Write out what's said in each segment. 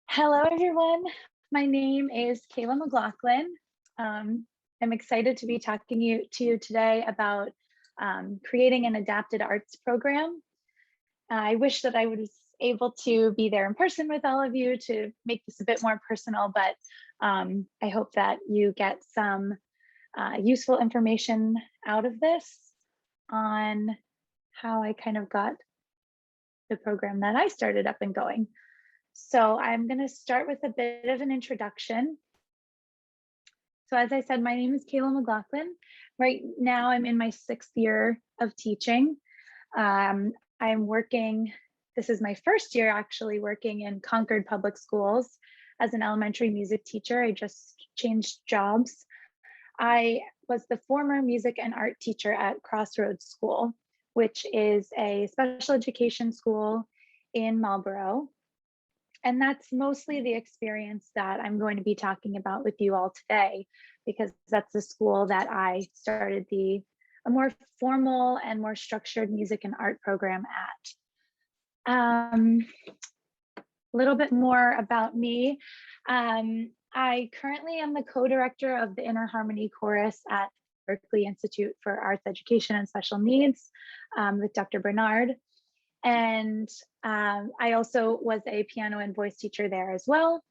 Hello, everyone. My name is Kayla McLaughlin. I'm excited to be talking to you today about creating an adapted arts program. I wish that I was able to be there in person with all of you to make this a bit more personal, but I hope that you get some useful information out of this on how I kind of got the program that I started up and going. So I'm going to start with a bit of an introduction. So as I said, my name is Kayla McLaughlin. Right now I'm in my 6th year of teaching. I'm working, this is my first year actually working in Concord Public Schools as an elementary music teacher. I just changed jobs. I was the former music and art teacher at Crossroads School, which is a special education school in Marlborough. And that's mostly the experience that I'm going to be talking about with you all today, because that's the school that I started a more formal and more structured music and art program at. A little bit more about me. I currently am the co-director of the Inner Harmony Chorus at Berkeley Institute for Arts Education and Special Needs with Dr. Bernard. And I also was a piano and voice teacher there as well.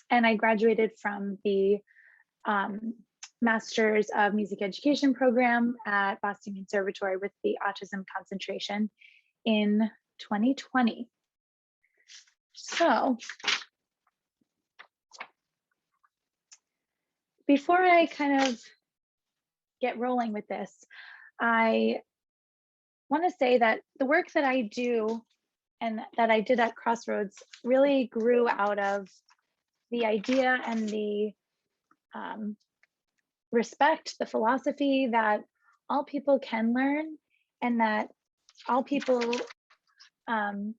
And I graduated from the Masters of Music Education program at Boston Conservatory with the autism concentration in 2020. So before I kind of get rolling with this, I want to say that the work that I do and that I did at Crossroads really grew out of the idea and the respect, the philosophy that all people can learn and that all people are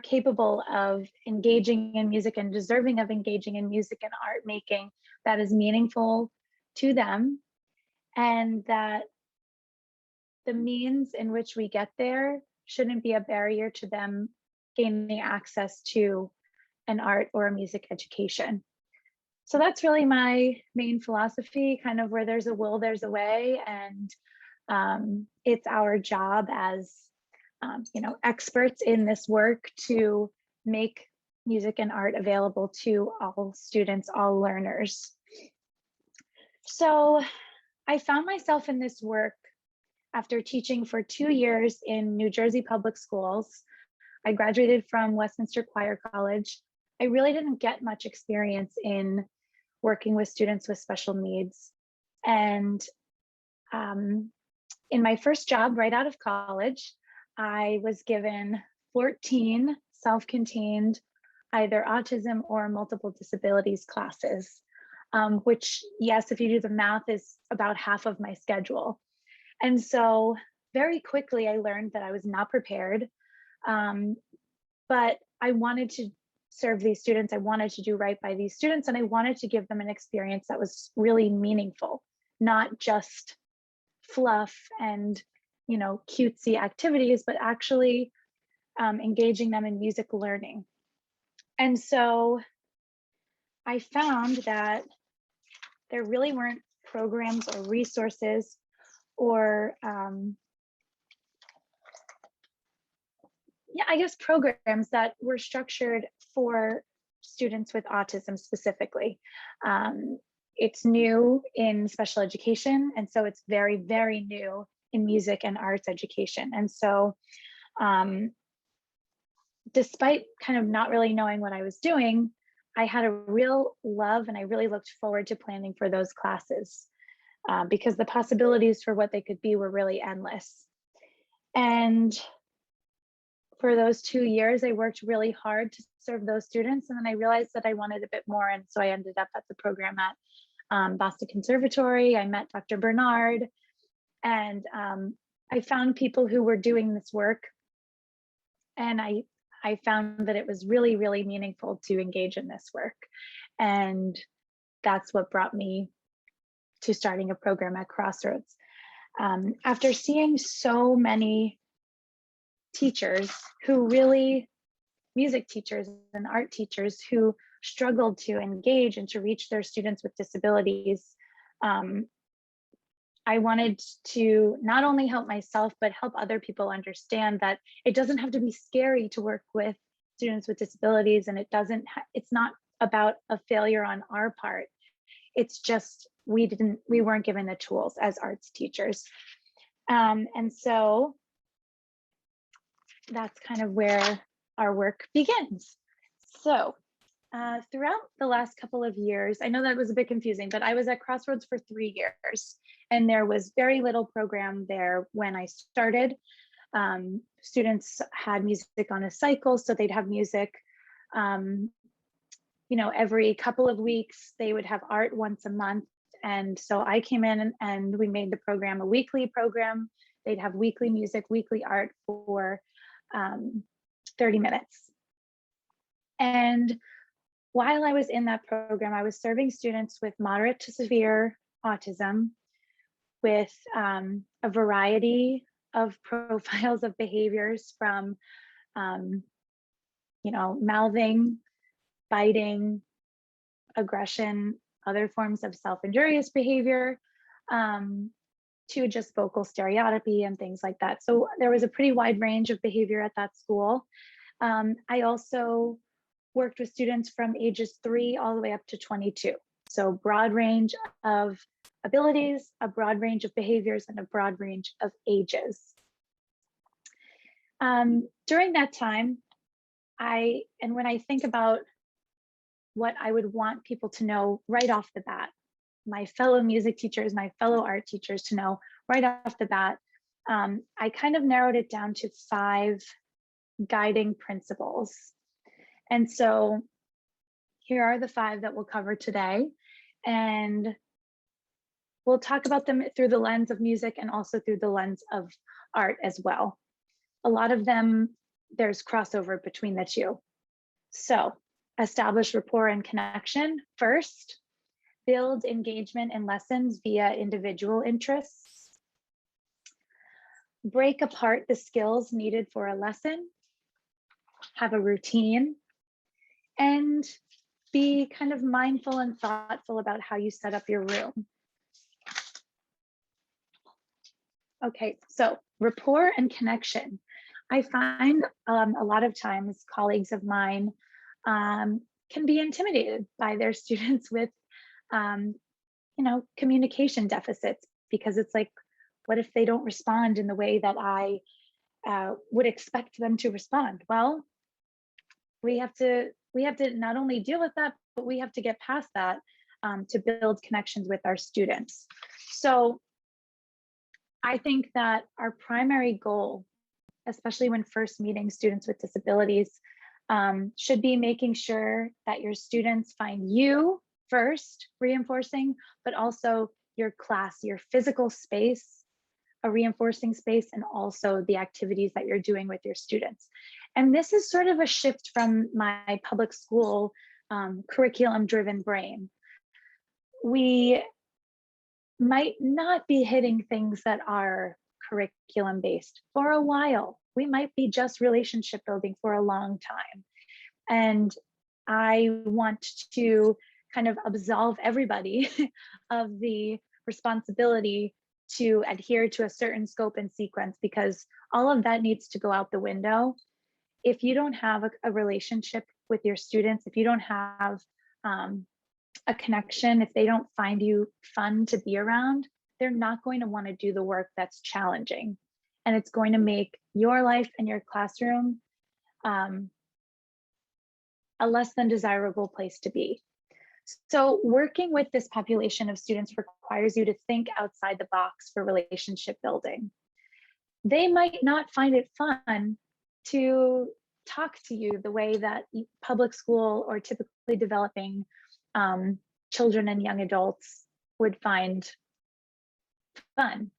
capable of engaging in music and deserving of engaging in music and art making that is meaningful to them, and that the means in which we get there shouldn't be a barrier to them gaining access to an art or a music education. So that's really my main philosophy, kind of where there's a will, there's a way. And it's our job as experts in this work to make music and art available to all students, all learners. So I found myself in this work after teaching for 2 years in New Jersey public schools. I graduated from Westminster Choir College. I really didn't get much experience in working with students with special needs. And in my first job right out of college, I was given 14 self-contained either autism or multiple disabilities classes, which, yes, if you do the math, is about half of my schedule. And so very quickly, I learned that I was not prepared, but I wanted to serve these students. I wanted to do right by these students, and I wanted to give them an experience that was really meaningful, not just fluff and cutesy activities, but actually engaging them in music learning. And so I found that there really weren't programs or resources or programs that were structured for students with autism specifically. It's new in special education, and so it's very, very new in music and arts education. And so despite kind of not really knowing what I was doing, I had a real love and I really looked forward to planning for those classes because the possibilities for what they could be were really endless. And for those 2 years, I worked really hard to serve those students. And then I realized that I wanted a bit more. And so I ended up at the program at Boston Conservatory. I met Dr. Bernard, and I found people who were doing this work. And I found that it was really, really meaningful to engage in this work. And that's what brought me to starting a program at Crossroads. After seeing so many teachers who really music teachers and art teachers who struggled to engage and to reach their students with disabilities. I wanted to not only help myself, but help other people understand that it doesn't have to be scary to work with students with disabilities, and it's not about a failure on our part. It's just we weren't given the tools as arts teachers. And so that's kind of where our work begins. So throughout the last couple of years, I know that was a bit confusing, but I was at Crossroads for 3 years, and there was very little program there when I started. Students had music on a cycle, so they'd have music, every couple of weeks. They would have art once a month. And so I came in and we made the program a weekly program. They'd have weekly music, weekly art for 30 minutes. And while I was in that program, I was serving students with moderate to severe autism with a variety of profiles of behaviors from, mouthing, biting, aggression, other forms of self-injurious behavior, to just vocal stereotypy and things like that. So there was a pretty wide range of behavior at that school. I also worked with students from ages 3 all the way up to 22. So broad range of abilities, a broad range of behaviors, and a broad range of ages. During that time, when I think about what I would want people to know right off the bat, my fellow music teachers, my fellow art teachers to know right off the bat, I kind of narrowed it down to 5 guiding principles. And so here are the 5 that we'll cover today. And we'll talk about them through the lens of music and also through the lens of art as well. A lot of them, there's crossover between the two. So establish rapport and connection first. Build engagement in lessons via individual interests. Break apart the skills needed for a lesson. Have a routine. And be kind of mindful and thoughtful about how you set up your room. Okay, so rapport and connection. I find a lot of times colleagues of mine can be intimidated by their students with communication deficits, because it's like, what if they don't respond in the way that I would expect them to respond? Well, we have to not only deal with that, but we have to get past that to build connections with our students. So I think that our primary goal, especially when first meeting students with disabilities, should be making sure that your students find you first reinforcing, but also your class, your physical space, a reinforcing space, and also the activities that you're doing with your students. And this is sort of a shift from my public school curriculum-driven brain. We might not be hitting things that are curriculum-based for a while. We might be just relationship building for a long time. And I want to kind of absolve everybody of the responsibility to adhere to a certain scope and sequence, because all of that needs to go out the window. If you don't have a relationship with your students, if you don't have a connection, if they don't find you fun to be around, they're not going to want to do the work that's challenging. And it's going to make your life and your classroom a less than desirable place to be. So working with this population of students requires you to think outside the box for relationship building. They might not find it fun to talk to you the way that public school or typically developing children and young adults would find fun.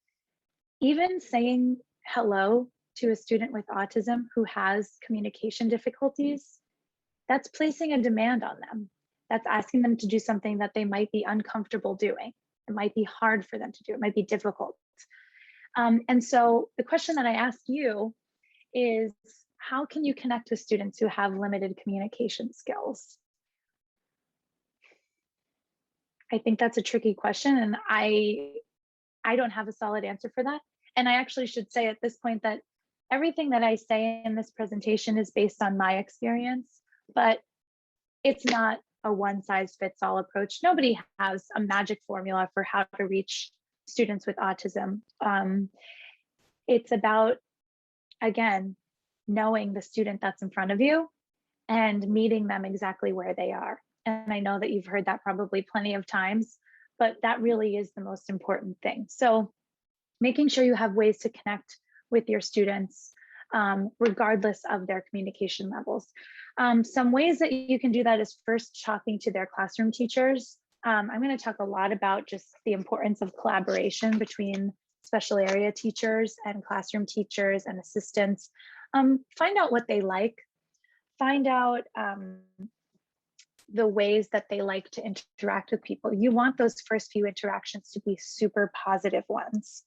Even saying hello to a student with autism who has communication difficulties, that's placing a demand on them. That's asking them to do something that they might be uncomfortable doing. It might be hard for them to do. It might be difficult. And so the question that I ask you is, how can you connect with students who have limited communication skills? I think that's a tricky question, and I don't have a solid answer for that. And I actually should say at this point that everything that I say in this presentation is based on my experience, but it's not a one size fits all approach. Nobody has a magic formula for how to reach students with autism. It's about, again, knowing the student that's in front of you and meeting them exactly where they are. And I know that you've heard that probably plenty of times, but that really is the most important thing. So making sure you have ways to connect with your students, regardless of their communication levels. Some ways that you can do that is first talking to their classroom teachers. I'm going to talk a lot about just the importance of collaboration between special area teachers and classroom teachers and assistants. Find out what they like. Find out the ways that they like to interact with people. You want those first few interactions to be super positive ones.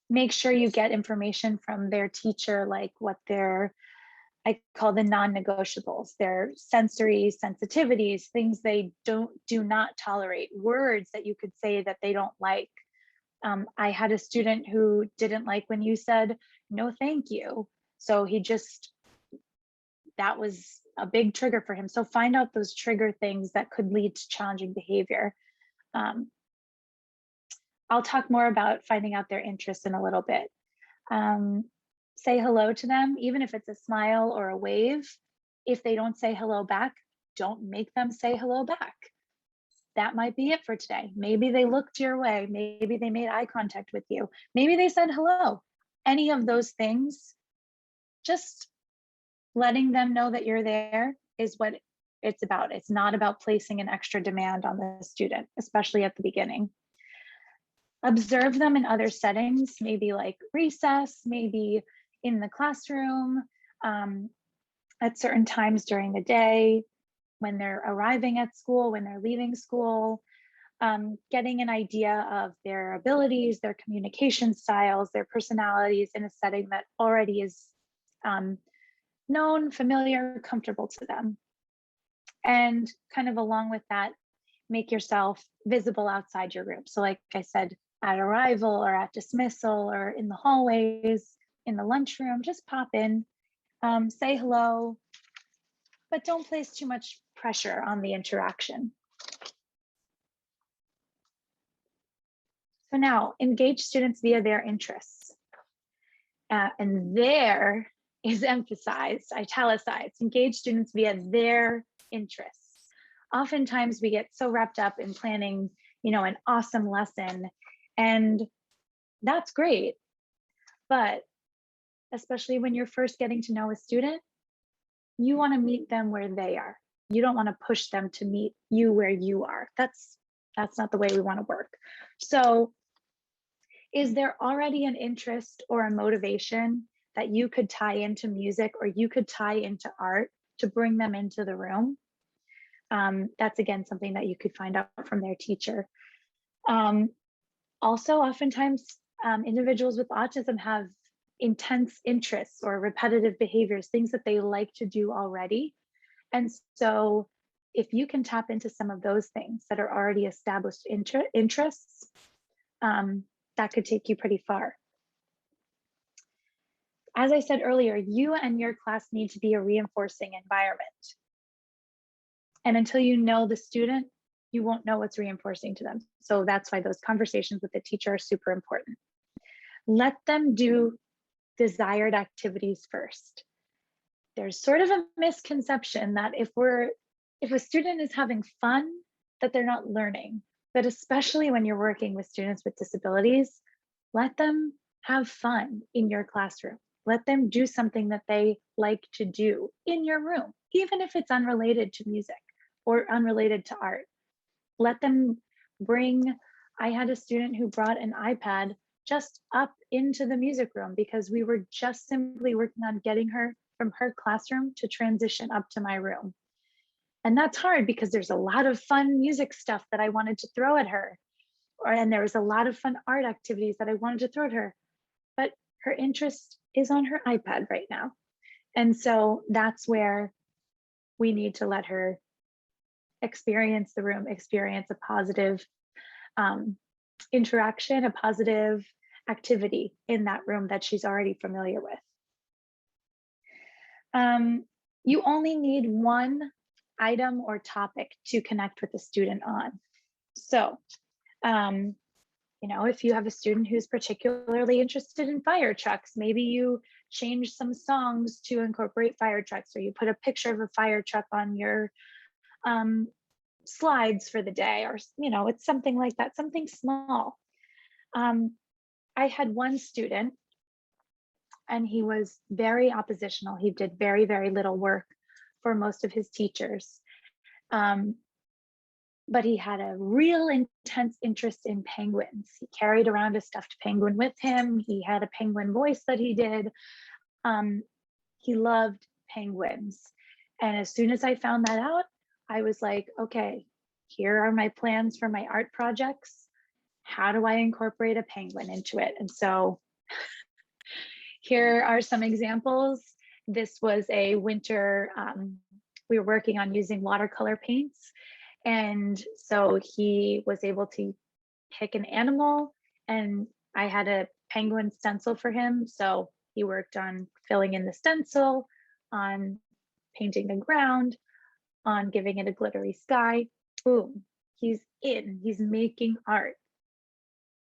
Make sure you get information from their teacher, like what their, I call the non-negotiables, their sensory sensitivities, things they do not tolerate, words that you could say that they don't like. I had a student who didn't like when you said, no, thank you. So he just, that was a big trigger for him. So find out those trigger things that could lead to challenging behavior. I'll talk more about finding out their interests in a little bit. Say hello to them, even if it's a smile or a wave. If they don't say hello back, don't make them say hello back. That might be it for today. Maybe they looked your way. Maybe they made eye contact with you. Maybe they said hello. Any of those things, just letting them know that you're there is what it's about. It's not about placing an extra demand on the student, especially at the beginning. Observe them in other settings, maybe like recess, maybe in the classroom, at certain times during the day, when they're arriving at school, when they're leaving school, getting an idea of their abilities, their communication styles, their personalities in a setting that already is known, familiar, comfortable to them. And kind of along with that, make yourself visible outside your room. So like I said, at arrival or at dismissal or in the hallways, in the lunchroom, just pop in, say hello, but don't place too much pressure on the interaction. So now, engage students via their interests. And there is emphasized, italicized, engage students via their interests. Oftentimes we get so wrapped up in planning, an awesome lesson, and that's great. But especially when you're first getting to know a student, you want to meet them where they are. You don't want to push them to meet you where you are. That's not the way we want to work. So is there already an interest or a motivation that you could tie into music or you could tie into art to bring them into the room? That's again something that you could find out from their teacher. Also, oftentimes individuals with autism have intense interests or repetitive behaviors, things that they like to do already. And so if you can tap into some of those things that are already established interests, that could take you pretty far. As I said earlier, you and your class need to be a reinforcing environment. And until you know the student, you won't know what's reinforcing to them. So that's why those conversations with the teacher are super important. Let them do desired activities first. There's sort of a misconception that if a student is having fun, that they're not learning. But especially when you're working with students with disabilities, let them have fun in your classroom. Let them do something that they like to do in your room, even if it's unrelated to music or unrelated to art. Let them bring, I had a student who brought an iPad just up into the music room because we were just simply working on getting her from her classroom to transition up to my room. And that's hard because there's a lot of fun music stuff that I wanted to throw at her. And there was a lot of fun art activities that I wanted to throw at her. But her interest is on her iPad right now. And so that's where we need to let her experience the room, experience a positive interaction, a positive activity in that room that she's already familiar with. You only need one item or topic to connect with the student on. So, you know, if you have a student who's particularly interested in fire trucks, maybe you change some songs to incorporate fire trucks, or you put a picture of a fire truck on your slides for the day, or, you know, it's something like that, something small. I had one student and he was very oppositional. He did very, very little work for most of his teachers. But he had a real intense interest in penguins. He carried around a stuffed penguin with him. He had a penguin voice that he did. He loved penguins. And as soon as I found that out, I was like, okay, here are my plans for my art projects. How do I incorporate a penguin into it? And so here are some examples. This was a winter, we were working on using watercolor paints. And so he was able to pick an animal, and I had a penguin stencil for him. So he worked on filling in the stencil, on painting the ground, on giving it a glittery sky. Boom, he's in, he's making art.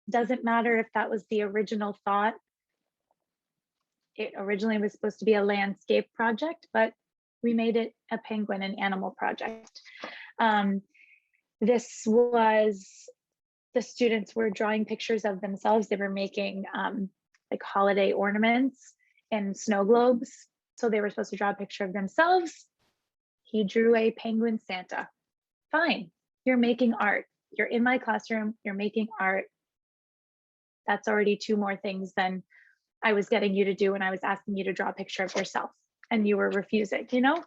Doesn't matter if that was the original thought. It originally was supposed to be a landscape project, but we made it a penguin and animal project. This was, the students were drawing pictures of themselves. They were making like holiday ornaments and snow globes. So they were supposed to draw a picture of themselves. He drew a penguin Santa. Fine, you're making art. You're in my classroom, you're making art. That's already two more things than I was getting you to do when I was asking you to draw a picture of yourself and you were refusing, you know?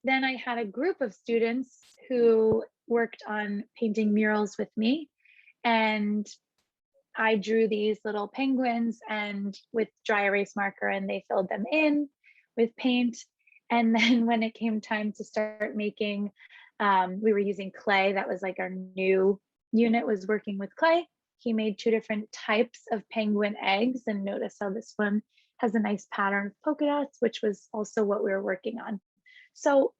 Then I had a group of students who worked on painting murals with me, and I drew these little penguins and with dry erase marker, and they filled them in with paint. And then when it came time to start making, we were using clay. That was like our new unit, was working with clay. He made two different types of penguin eggs, and notice how this one has a nice pattern of polka dots, which was also what we were working on. So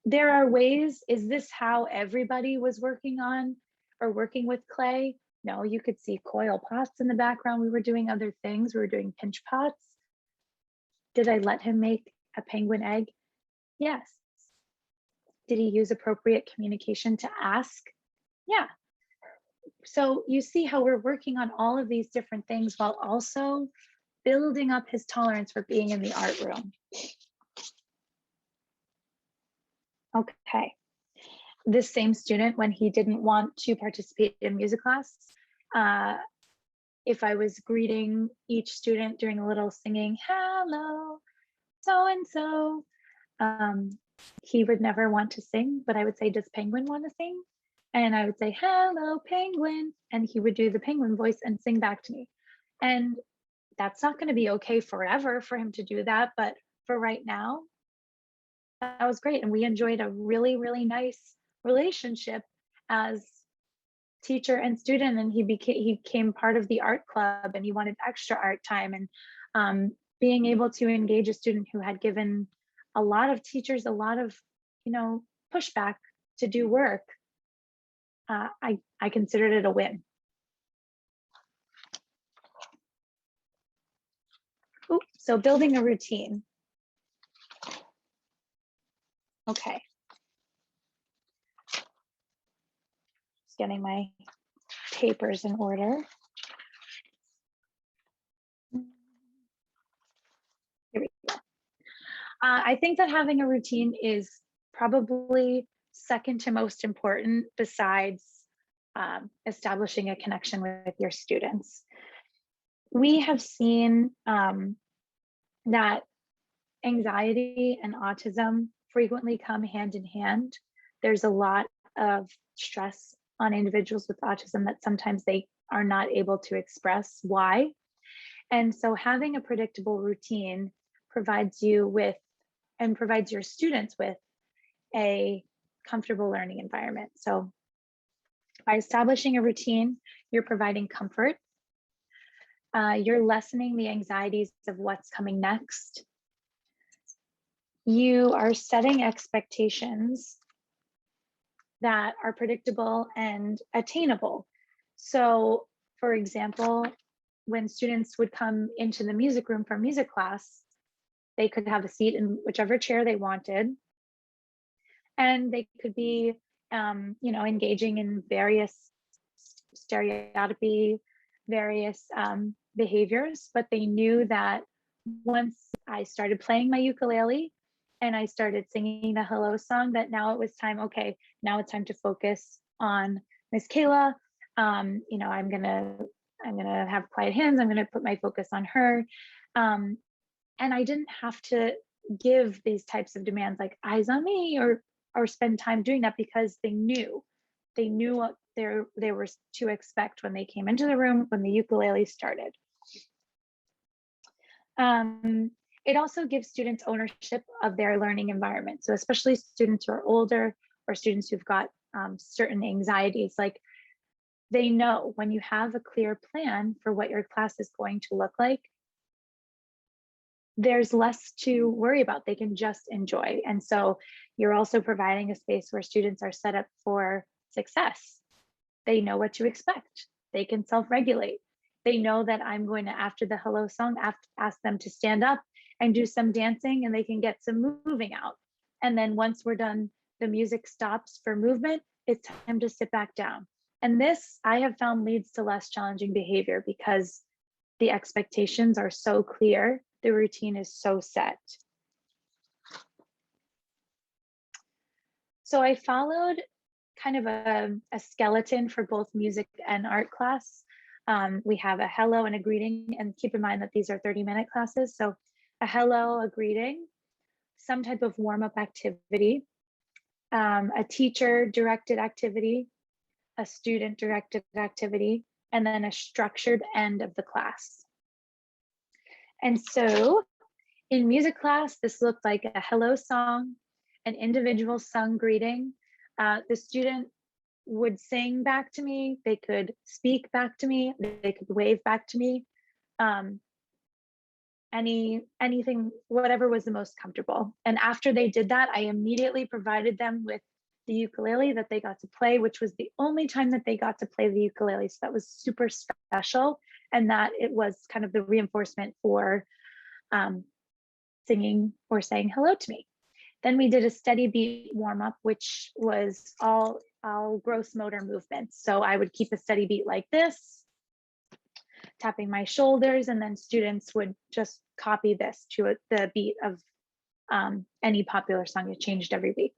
there are ways. Is this how everybody was working on or working with clay? No, you could see coil pots in the background. We were doing other things. We were doing pinch pots. Did I let him make a penguin egg? Yes. Did he use appropriate communication to ask? Yeah. So you see how we're working on all of these different things while also building up his tolerance for being in the art room. Okay, this same student, when he didn't want to participate in music class, if I was greeting each student doing a little singing, hello, so-and-so, he would never want to sing, but I would say, does Penguin want to sing? And I would say, hello, Penguin. And he would do the penguin voice and sing back to me. And that's not going to be okay forever for him to do that. But for right now, that was great. And we enjoyed a really, really nice relationship as teacher and student. And he became part of the art club, and he wanted extra art time. And being able to engage a student who had given a lot of teachers a lot of, you know, pushback to do work, I considered it a win. Ooh, so building a routine. Okay. Just getting my papers in order. Here we go. I think that having a routine is probably second to most important, besides establishing a connection with your students. We have seen that anxiety and autism frequently come hand in hand. There's a lot of stress on individuals with autism that sometimes they are not able to express why. And so having a predictable routine provides you with, and provides your students with, a comfortable learning environment. So by establishing a routine, you're providing comfort. You're lessening the anxieties of what's coming next. You are setting expectations that are predictable and attainable. So, for example, when students would come into the music room for music class, they could have a seat in whichever chair they wanted, and they could be, engaging in various stereotypy, various behaviors, but they knew that once I started playing my ukulele and I started singing the hello song, that now it was time, okay, now it's time to focus on Miss Kayla. I'm gonna have quiet hands, I'm gonna put my focus on her. And I didn't have to give these types of demands like eyes on me or spend time doing that, because they knew what they were to expect when they came into the room, when the ukulele started. It also gives students ownership of their learning environment. So especially students who are older or students who've got certain anxieties, like they know when you have a clear plan for what your class is going to look like, there's less to worry about. They can just enjoy. And so you're also providing a space where students are set up for success. They know what to expect. They can self-regulate. They know that I'm going to, after the hello song, ask them to stand up and do some dancing, and they can get some moving out. And then once we're done, the music stops for movement, it's time to sit back down. And this, I have found, leads to less challenging behavior because the expectations are so clear, the routine is so set. So I followed kind of a skeleton for both music and art class. We have a hello and a greeting, and keep in mind that these are 30-minute classes. So a hello, a greeting, some type of warm-up activity, a teacher-directed activity, a student-directed activity, and then a structured end of the class. And so in music class, this looked like a hello song, an individual sung greeting. The student would sing back to me, they could speak back to me, they could wave back to me, anything, whatever was the most comfortable. And after they did that, I immediately provided them with the ukulele that they got to play, which was the only time that they got to play the ukulele. So that was super special. And that it was kind of the reinforcement for singing or saying hello to me. Then we did a steady beat warm up, which was all gross motor movements. So I would keep a steady beat like this, tapping my shoulders, and then students would just copy this to the beat of any popular song. It changed every week.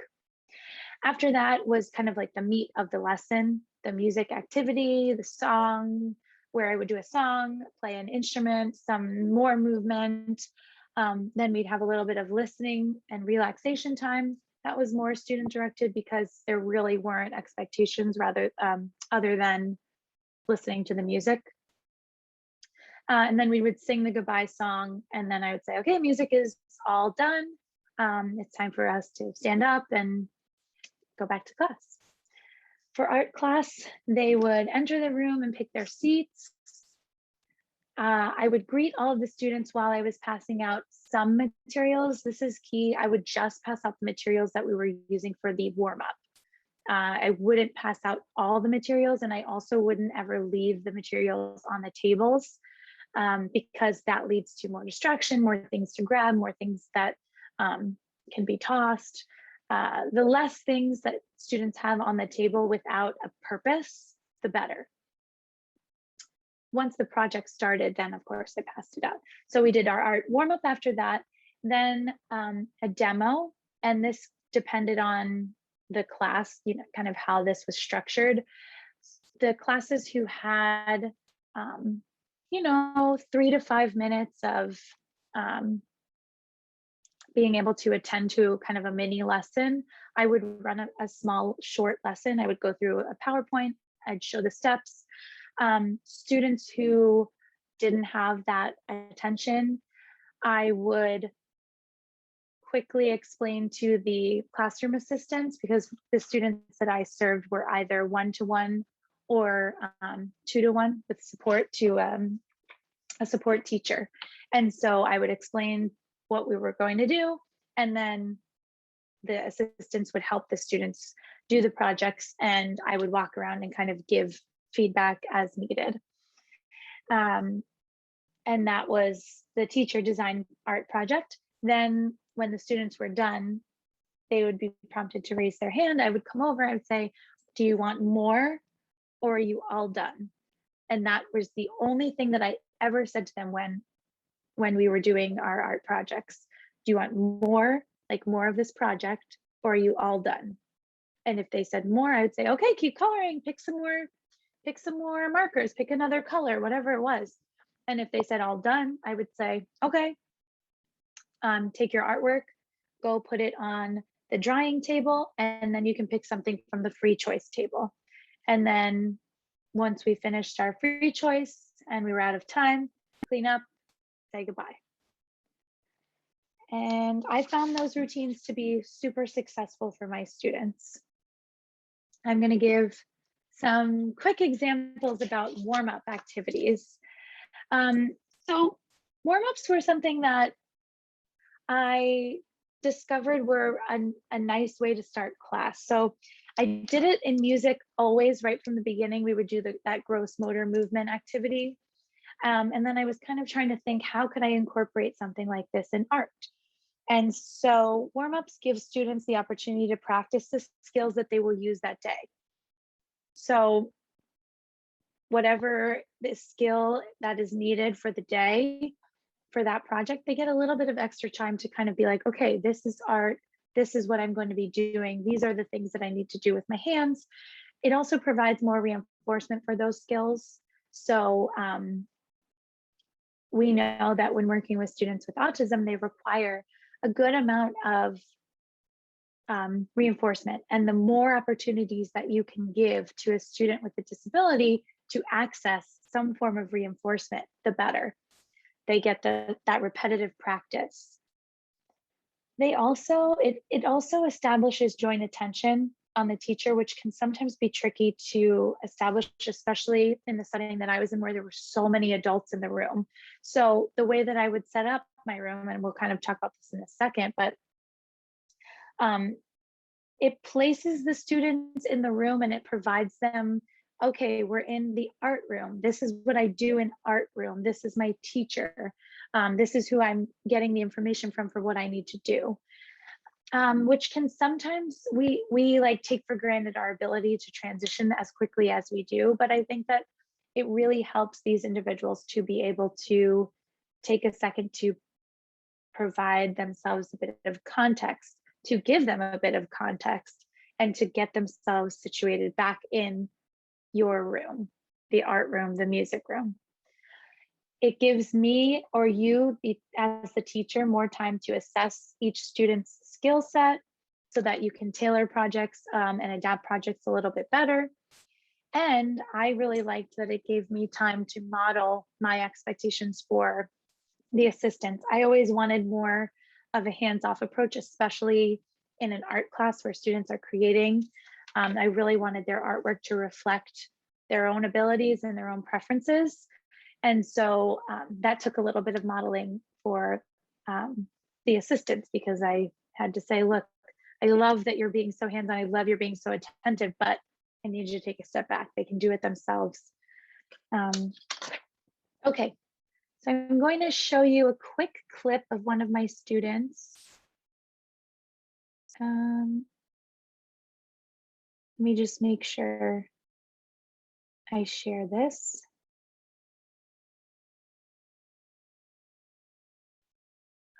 After that was kind of like the meat of the lesson, the music activity, the song, where I would do a song, play an instrument, some more movement. Then we'd have a little bit of listening and relaxation time. That was more student directed because there really weren't expectations other than listening to the music. And then we would sing the goodbye song, and then I would say, okay, music is all done. It's time for us to stand up and go back to class. For art class, they would enter the room and pick their seats. I would greet all of the students while I was passing out some materials. This is key. I would just pass out the materials that we were using for the warm up. I wouldn't pass out all the materials, and I also wouldn't ever leave the materials on the tables because that leads to more distraction, more things to grab, more things that can be tossed. The less things that students have on the table without a purpose, the better. Once the project started, then of course I passed it out. So we did our art warm up after that, then a demo, and this depended on the class, kind of how this was structured. The classes who had, 3 to 5 minutes of being able to attend to kind of a mini lesson, I would run a small short lesson. I would go through a PowerPoint, I'd show the steps. Students who didn't have that attention, I would quickly explain to the classroom assistants, because the students that I served were either 1-to-1 or 2-to-1 with support to a support teacher. And so I would explain what we were going to do, and then the assistants would help the students do the projects, and I would walk around and kind of give feedback as needed. And that was the teacher design art project. Then when the students were done, they would be prompted to raise their hand. I would come over, I would say, do you want more, or are you all done? And that was the only thing that I ever said to them when we were doing our art projects. Do you want more, like more of this project, or are you all done? And if they said more, I would say, okay, keep coloring, pick some more markers, pick another color, whatever it was. And if they said all done, I would say, okay, take your artwork, go put it on the drying table, and then you can pick something from the free choice table. And then once we finished our free choice and we were out of time, clean up, say goodbye. And I found those routines to be super successful for my students. I'm going to give some quick examples about warm-up activities. So warm-ups were something that I discovered were a nice way to start class. So I did it in music always right from the beginning. We would do that gross motor movement activity. And then I was kind of trying to think, how could I incorporate something like this in art? And so warm-ups give students the opportunity to practice the skills that they will use that day. So whatever the skill that is needed for the day, for that project, they get a little bit of extra time to kind of be like, okay, this is art. This is what I'm going to be doing. These are the things that I need to do with my hands. It also provides more reinforcement for those skills. So we know that when working with students with autism, they require a good amount of reinforcement. And the more opportunities that you can give to a student with a disability to access some form of reinforcement, the better. They get that repetitive practice. They also, it also establishes joint attention on the teacher, which can sometimes be tricky to establish, especially in the setting that I was in, where there were so many adults in the room. So the way that I would set up my room, and we'll kind of talk about this in a second, but it places the students in the room and it provides them, okay, we're in the art room. This is what I do in art room. This is my teacher. This is who I'm getting the information from for what I need to do. Which can sometimes, we like take for granted our ability to transition as quickly as we do, but I think that it really helps these individuals to be able to take a second to provide themselves a bit of context, to give them a bit of context, and to get themselves situated back in your room, the art room, the music room. It gives me or you as the teacher more time to assess each student's skill set so that you can tailor projects and adapt projects a little bit better. And I really liked that it gave me time to model my expectations for the assistants. I always wanted more of a hands-off approach, especially in an art class where students are creating. I really wanted their artwork to reflect their own abilities and their own preferences. And so that took a little bit of modeling for the assistants, because I had to say, look, I love that you're being so hands-on. I love you're being so attentive, but I need you to take a step back. They can do it themselves. Okay, so I'm going to show you a quick clip of one of my students. Let me just make sure I share this.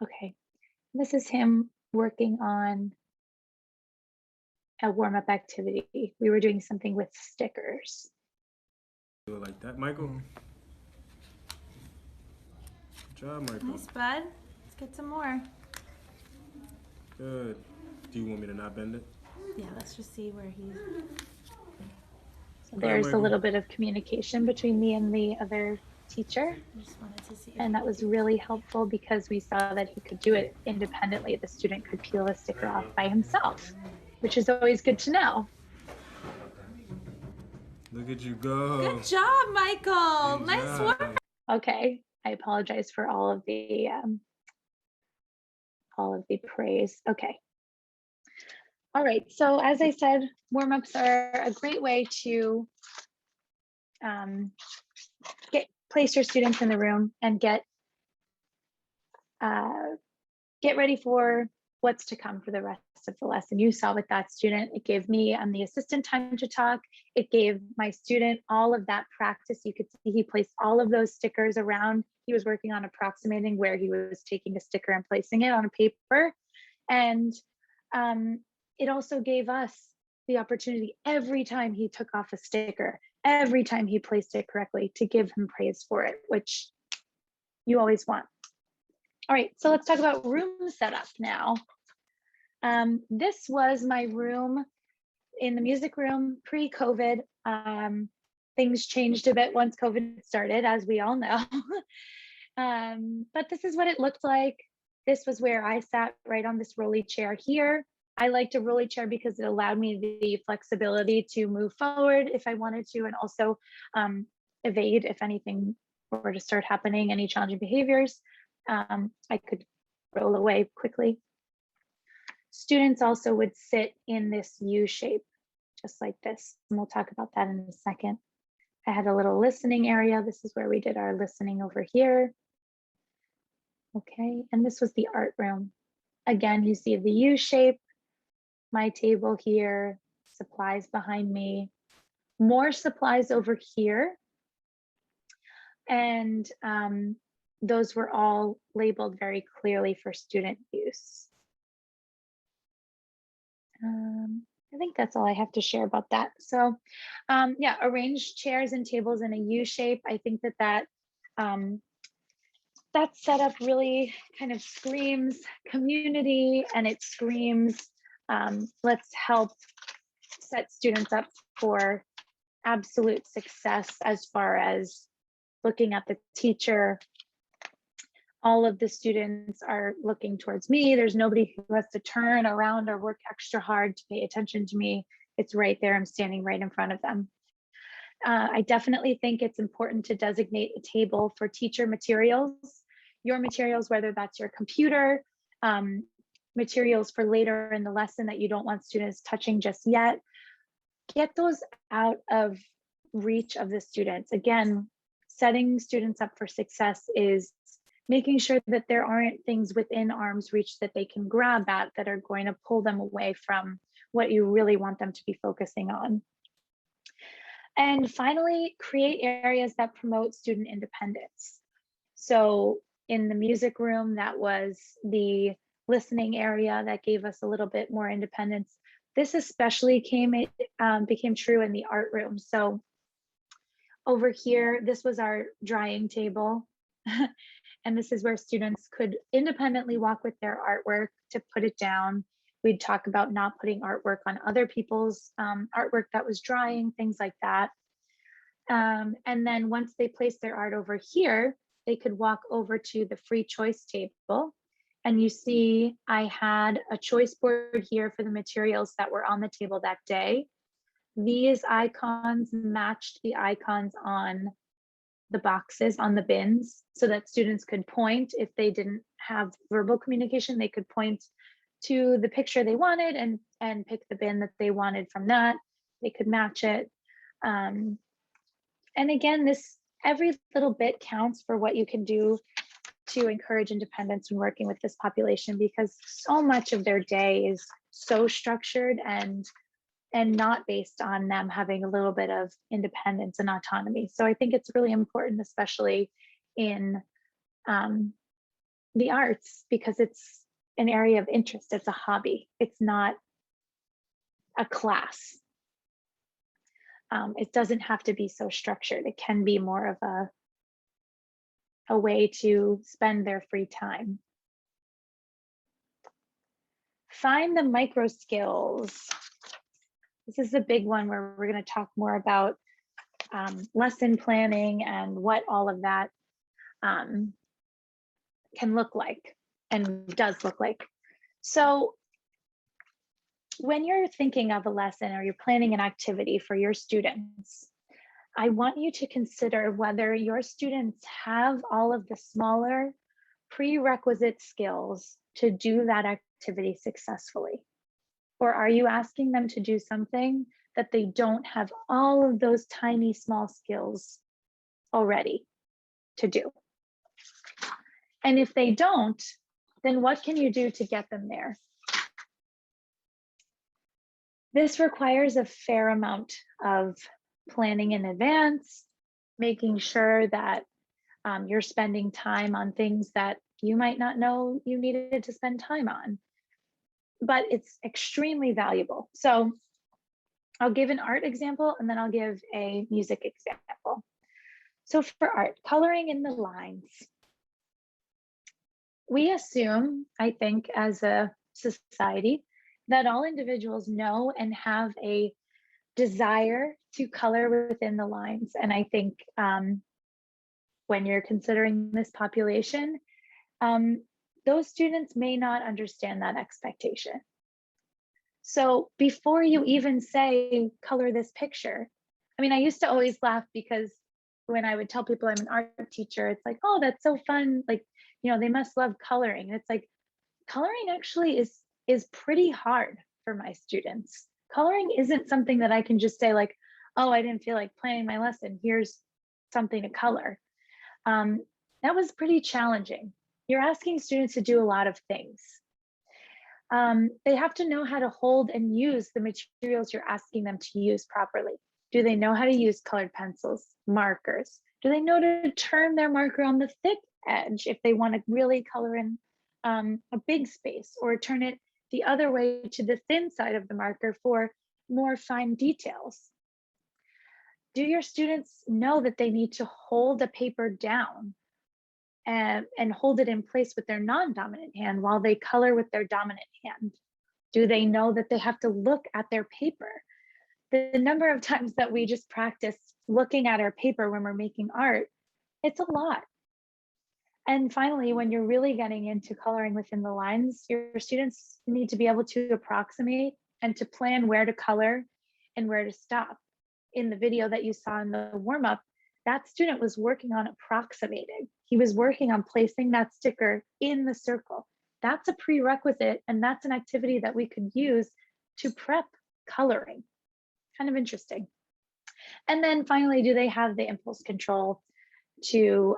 Okay, this is him working on a warm-up activity. We were doing something with stickers. Do it like that, Michael. Good job, Michael. Nice, bud. Let's get some more. Good. Do you want me to not bend it? Yeah, let's just see where he's. So there's a Michael. little bit of communication between me and the other teacher. I just wanted to see if And that you was could- really helpful because we saw that he could do it independently. The student could peel a sticker off by himself, which is always good to know. Look at you go. Good job, Michael. Good Nice job. work. Okay, I apologize for all of the praise. Okay. All right, so as I said, warm-ups are a great way to place your students in the room and get ready for what's to come for the rest of the lesson. You saw with that student, it gave me and the assistant time to talk. It gave my student all of that practice. You could see he placed all of those stickers around. He was working on approximating where he was taking a sticker and placing it on a paper. And it also gave us the opportunity every time he took off a sticker, every time he placed it correctly, to give him praise for it, which you always want. All right, so let's talk about room setup now. This was my room in the music room pre-COVID. Things changed a bit once COVID started, as we all know. But this is what it looked like. This was where I sat, right on this rolly chair here. I liked a rolly chair because it allowed me the flexibility to move forward if I wanted to, and also evade if anything were to start happening, any challenging behaviors. I could roll away quickly. Students also would sit in this U shape, just like this. And we'll talk about that in a second. I had a little listening area. This is where we did our listening over here. Okay, and this was the art room. Again, you see the U shape, my table here, supplies behind me, more supplies over here. And those were all labeled very clearly for student use. I think that's all I have to share about that. So yeah, arranged chairs and tables in a U shape. I think that setup really kind of screams community, and it screams let's help set students up for absolute success as far as looking at the teacher. All of the students are looking towards me. There's nobody who has to turn around or work extra hard to pay attention to me. It's right there. I'm standing right in front of them. I definitely think it's important to designate a table for teacher materials. Your materials, whether that's your computer, materials for later in the lesson that you don't want students touching just yet, get those out of reach of the students. Again, setting students up for success is making sure that there aren't things within arm's reach that they can grab at that are going to pull them away from what you really want them to be focusing on. And finally, create areas that promote student independence. So in the music room, that was the listening area that gave us a little bit more independence. This especially became true in the art room. So over here, this was our drying table. And this is where students could independently walk with their artwork to put it down. We'd talk about not putting artwork on other people's artwork that was drying, things like that. And then once they placed their art over here, they could walk over to the free choice table. And you see, I had a choice board here for the materials that were on the table that day. These icons matched the icons on the boxes on the bins so that students could point. If they didn't have verbal communication, they could point to the picture they wanted and pick the bin that they wanted from that. They could match it. And again, every little bit counts for what you can do to encourage independence when working with this population, because so much of their day is so structured and not based on them having a little bit of independence and autonomy. So I think it's really important, especially in the arts, because it's an area of interest. It's a hobby. It's not a class. It doesn't have to be so structured. It can be more of a way to spend their free time. Find the micro skills. This is a big one where we're going to talk more about lesson planning and what all of that can look like and does look like. So when you're thinking of a lesson or you're planning an activity for your students, I want you to consider whether your students have all of the smaller prerequisite skills to do that activity successfully. Or are you asking them to do something that they don't have all of those tiny small skills already to do? And if they don't, then what can you do to get them there? This requires a fair amount of planning in advance, making sure that you're spending time on things that you might not know you needed to spend time on, but it's extremely valuable. So I'll give an art example and then I'll give a music example. So for art, coloring in the lines. We assume, I think, as a society, that all individuals know and have a desire to color within the lines. And I think when you're considering this population, those students may not understand that expectation. So before you even say, color this picture, I mean, I used to always laugh because when I would tell people I'm an art teacher, it's like, oh, that's so fun. Like, you know, they must love coloring. And it's like, coloring actually is pretty hard for my students. Coloring isn't something that I can just say like, oh, I didn't feel like planning my lesson. Here's something to color. That was pretty challenging. You're asking students to do a lot of things. They have to know how to hold and use the materials you're asking them to use properly. Do they know how to use colored pencils, markers? Do they know to turn their marker on the thick edge if they want to really color in a big space, or turn it the other way to the thin side of the marker for more fine details? Do your students know that they need to hold a paper down and hold it in place with their non-dominant hand while they color with their dominant hand? Do they know that they have to look at their paper? The number of times that we just practice looking at our paper when we're making art, it's a lot. And finally, when you're really getting into coloring within the lines, your students need to be able to approximate and to plan where to color and where to stop. In the video that you saw in the warm-up, that student was working on approximating. He was working on placing that sticker in the circle. That's a prerequisite, and that's an activity that we could use to prep coloring. Kind of interesting. And then finally, do they have the impulse control to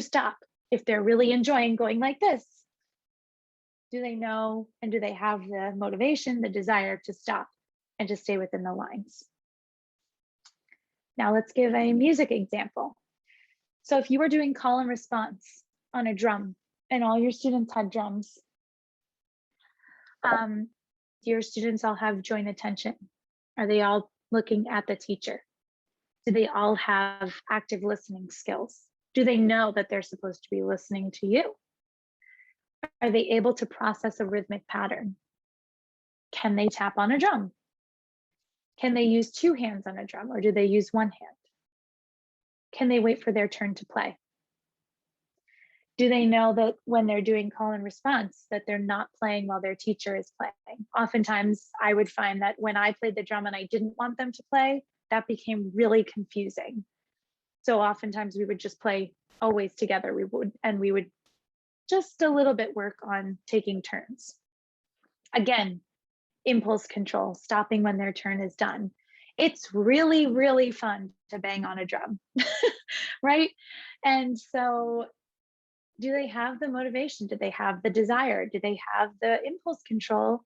stop if they're really enjoying going like this? Do they know and do they have the motivation, the desire to stop and to stay within the lines? Now let's give a music example. So if you were doing call and response on a drum and all your students had drums, do your students all have joint attention? Are they all looking at the teacher? Do they all have active listening skills? Do they know that they're supposed to be listening to you? Are they able to process a rhythmic pattern? Can they tap on a drum? Can they use two hands on a drum, or do they use one hand? Can they wait for their turn to play? Do they know that when they're doing call and response that they're not playing while their teacher is playing? Oftentimes I would find that when I played the drum and I didn't want them to play, that became really confusing. So oftentimes we would just play always together. We would just a little bit work on taking turns. Again, impulse control, stopping when their turn is done. It's really, really fun to bang on a drum, right? And so do they have the motivation? Do they have the desire? Do they have the impulse control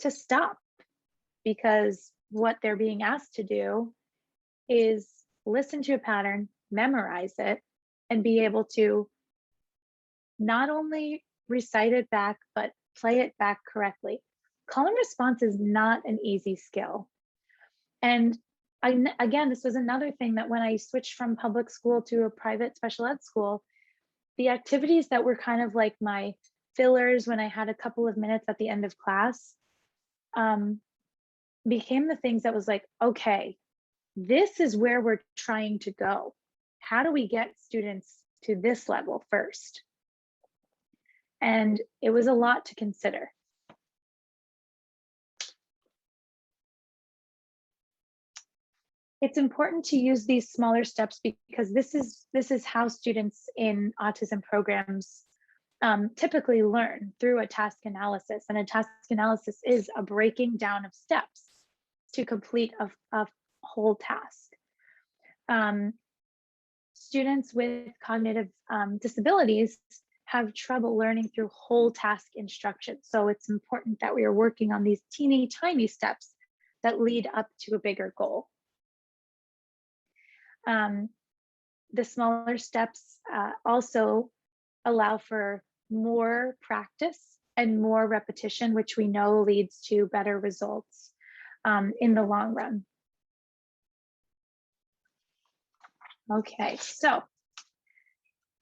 to stop? Because what they're being asked to do is listen to a pattern, memorize it, and be able to not only recite it back, but play it back correctly. Call and response is not an easy skill. And again, this was another thing that when I switched from public school to a private special ed school, the activities that were kind of like my fillers when I had a couple of minutes at the end of class, became the things that was like, okay, this is where we're trying to go. How do we get students to this level first? And it was a lot to consider. It's important to use these smaller steps because this is how students in autism programs typically learn, through a task analysis. And a task analysis is a breaking down of steps to complete a whole task. Students with cognitive disabilities have trouble learning through whole task instructions. So it's important that we are working on these teeny tiny steps that lead up to a bigger goal. The smaller steps also allow for more practice and more repetition, which we know leads to better results in the long run. Okay, so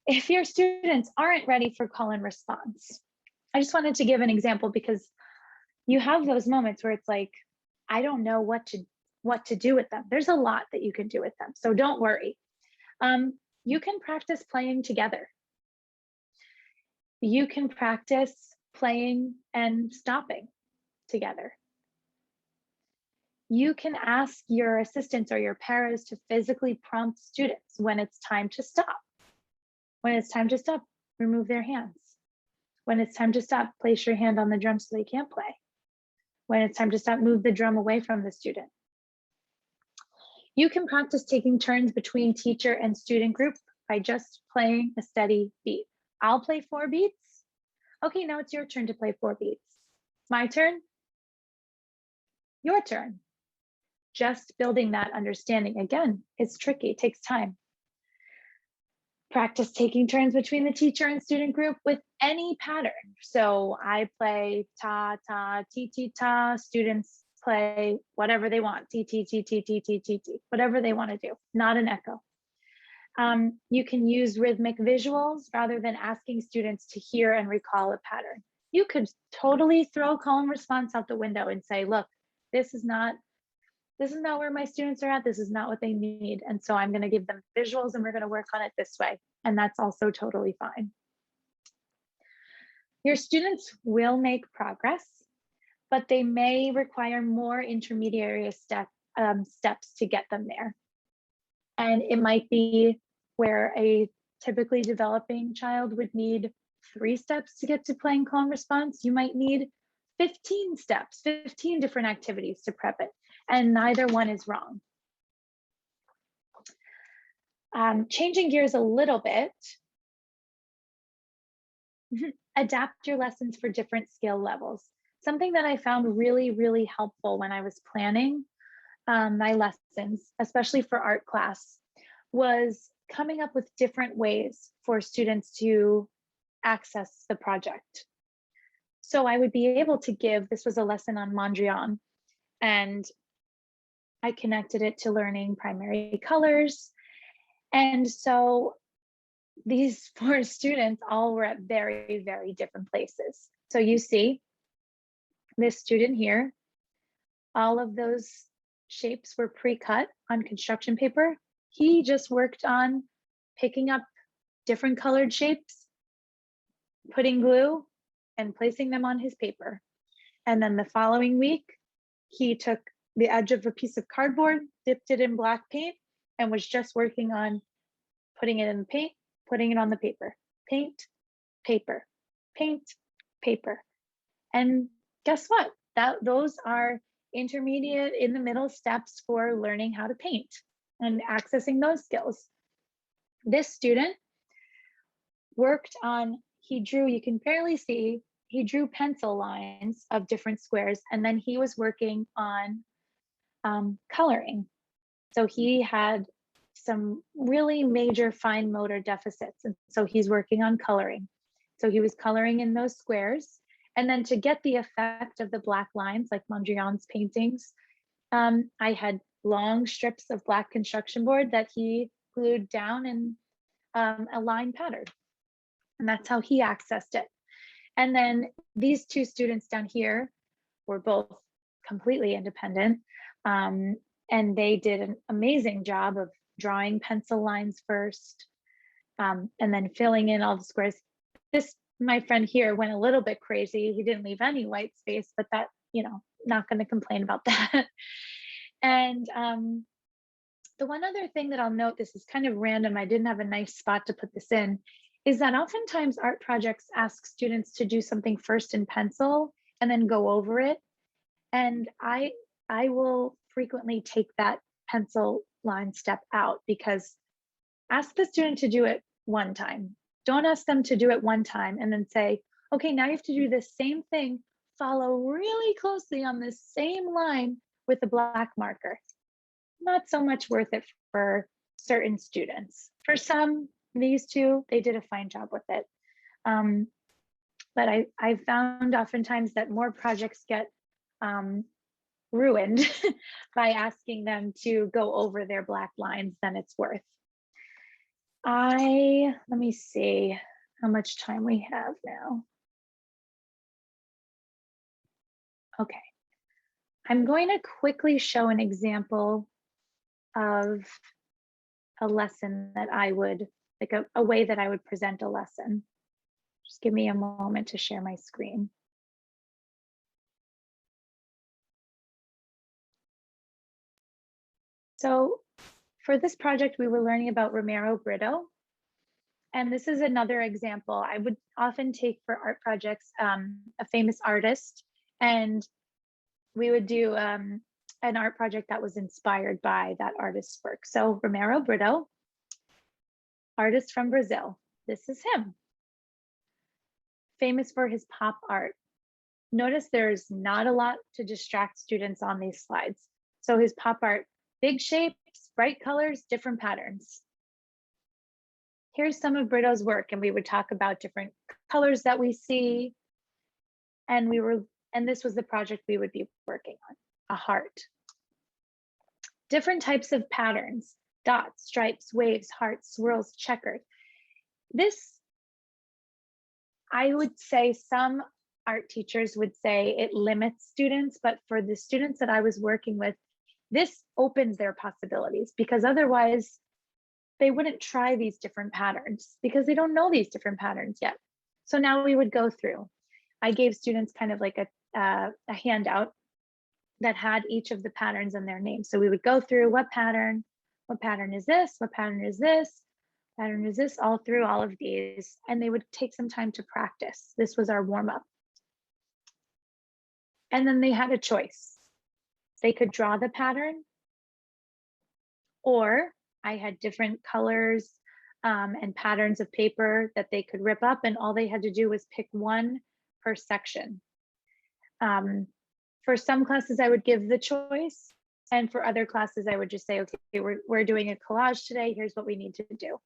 if your students aren't ready for call and response, I just wanted to give an example because you have those moments where it's like, I don't know what to do with them. There's a lot that you can do with them, so don't worry. You can practice playing together. You can practice playing and stopping together. You can ask your assistants or your paras to physically prompt students when it's time to stop. When it's time to stop, remove their hands. When it's time to stop, place your hand on the drum so they can't play. When it's time to stop, move the drum away from the student. You can practice taking turns between teacher and student group by just playing a steady beat. I'll play 4 beats. Okay, now it's your turn to play 4 beats. My turn, your turn. Just building that understanding, again, it's tricky, it takes time. Practice taking turns between the teacher and student group with any pattern. So I play ta, ta, ti, ti, ta, students play whatever they want, ti, ti, ti, ti, ti, ti, ti, ti, whatever they want to do, not an echo. You can use rhythmic visuals rather than asking students to hear and recall a pattern. You could totally throw call and response out the window and say, look, this is not where my students are at. This is not what they need. And so I'm going to give them visuals and we're going to work on it this way. And that's also totally fine. Your students will make progress, but they may require more intermediary steps to get them there. And it might be where a typically developing child would need 3 steps to get to playing call and response. You might need 15 steps, 15 different activities to prep it, and neither one is wrong. Changing gears a little bit, adapt your lessons for different skill levels. Something that I found really, really helpful when I was planning my lessons, especially for art class, was coming up with different ways for students to access the project. So I would be able to give, this was a lesson on Mondrian, and I connected it to learning primary colors. And so these 4 students all were at very, very different places. So you see this student here, all of those shapes were pre-cut on construction paper. He just worked on picking up different colored shapes, putting glue and placing them on his paper. And then the following week, he took the edge of a piece of cardboard, dipped it in black paint, and was just working on putting it in the paint, putting it on the paper. Paint, paper, paint, paper. And guess what? Those are intermediate in the middle steps for learning how to paint and accessing those skills. This student worked on, he drew, you can barely see, he drew pencil lines of different squares, and then he was working on coloring. So he had some really major fine motor deficits, and so he's working on coloring. So he was coloring in those squares, and then to get the effect of the black lines, like Mondrian's paintings, I had long strips of black construction board that he glued down in a line pattern, and that's how he accessed it. And then these 2 students down here were both completely independent. And they did an amazing job of drawing pencil lines first, and then filling in all the squares. My friend here went a little bit crazy. He didn't leave any white space, but that, not going to complain about that. And the one other thing that I'll note, this is kind of random, I didn't have a nice spot to put this in, is that oftentimes art projects ask students to do something first in pencil and then go over it. And I will frequently take that pencil line step out, because ask the student to do it one time. Don't ask them to do it one time and then say, okay, now you have to do the same thing, follow really closely on this same line with a black marker. Not so much worth it for certain students. For some, these two, they did a fine job with it. But I found oftentimes that more projects get ruined by asking them to go over their black lines than it's worth. Let me see how much time we have now. Okay, I'm going to quickly show an example of a lesson that I would, like a way that I would present a lesson. Just give me a moment to share my screen. So for this project, we were learning about Romero Brito. And this is another example I would often take for art projects, a famous artist, and we would do an art project that was inspired by that artist's work. So Romero Brito, artist from Brazil. This is him. Famous for his pop art. Notice there's not a lot to distract students on these slides. So his pop art, big shapes, bright colors, different patterns. Here's some of Brito's work, and we would talk about different colors that we see. And this was the project we would be working on, a heart. Different types of patterns, dots, stripes, waves, hearts, swirls, checkered. This, I would say some art teachers would say it limits students, but for the students that I was working with, this opens their possibilities, because otherwise they wouldn't try these different patterns because they don't know these different patterns yet. So now we would go through. I gave students kind of like a handout that had each of the patterns and their names. So we would go through what pattern is this, what pattern is this, pattern is this, all through all of these, and they would take some time to practice. This was our warm up. And then they had a choice. They could draw the pattern, or I had different colors and patterns of paper that they could rip up, and all they had to do was pick one per section. For some classes, I would give the choice, and for other classes, I would just say, okay, we're doing a collage today. Here's what we need to do.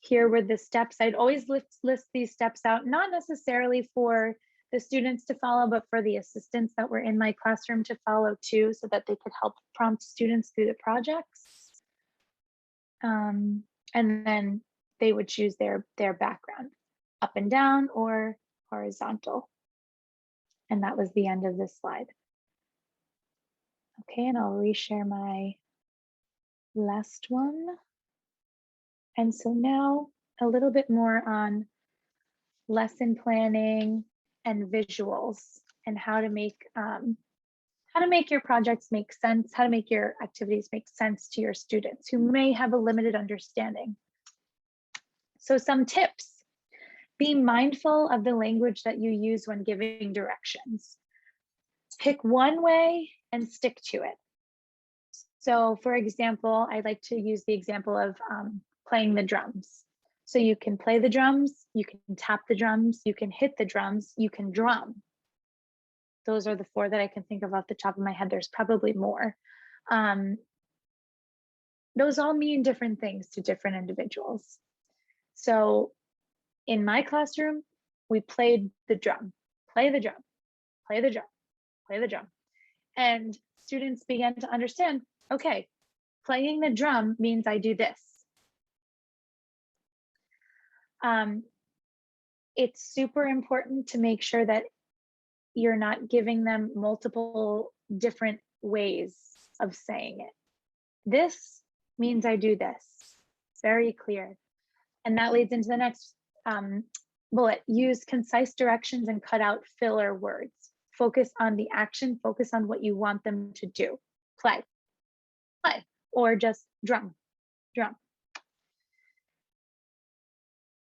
Here were the steps. I'd always list these steps out, not necessarily for the students to follow, but for the assistants that were in my classroom to follow too, so that they could help prompt students through the projects. And then they would choose their background, up and down or horizontal. And that was the end of this slide. Okay, and I'll reshare my last one. And so now a little bit more on lesson planning and visuals, and how to make your projects make sense, how to make your activities make sense to your students who may have a limited understanding. So some tips: be mindful of the language that you use when giving directions. Pick one way and stick to it. So for example, I like to use the example of playing the drums. So you can play the drums, you can tap the drums, you can hit the drums, you can drum. Those are the four that I can think of off the top of my head. There's probably more. Those all mean different things to different individuals. So in my classroom, we played the drum, play the drum, play the drum, play the drum. And students began to understand, okay, playing the drum means I do this. It's super important to make sure that you're not giving them multiple different ways of saying it. This means I do this. Very clear. And that leads into the next bullet. Use concise directions and cut out filler words. Focus on the action, focus on what you want them to do. Play, play, or just drum, drum.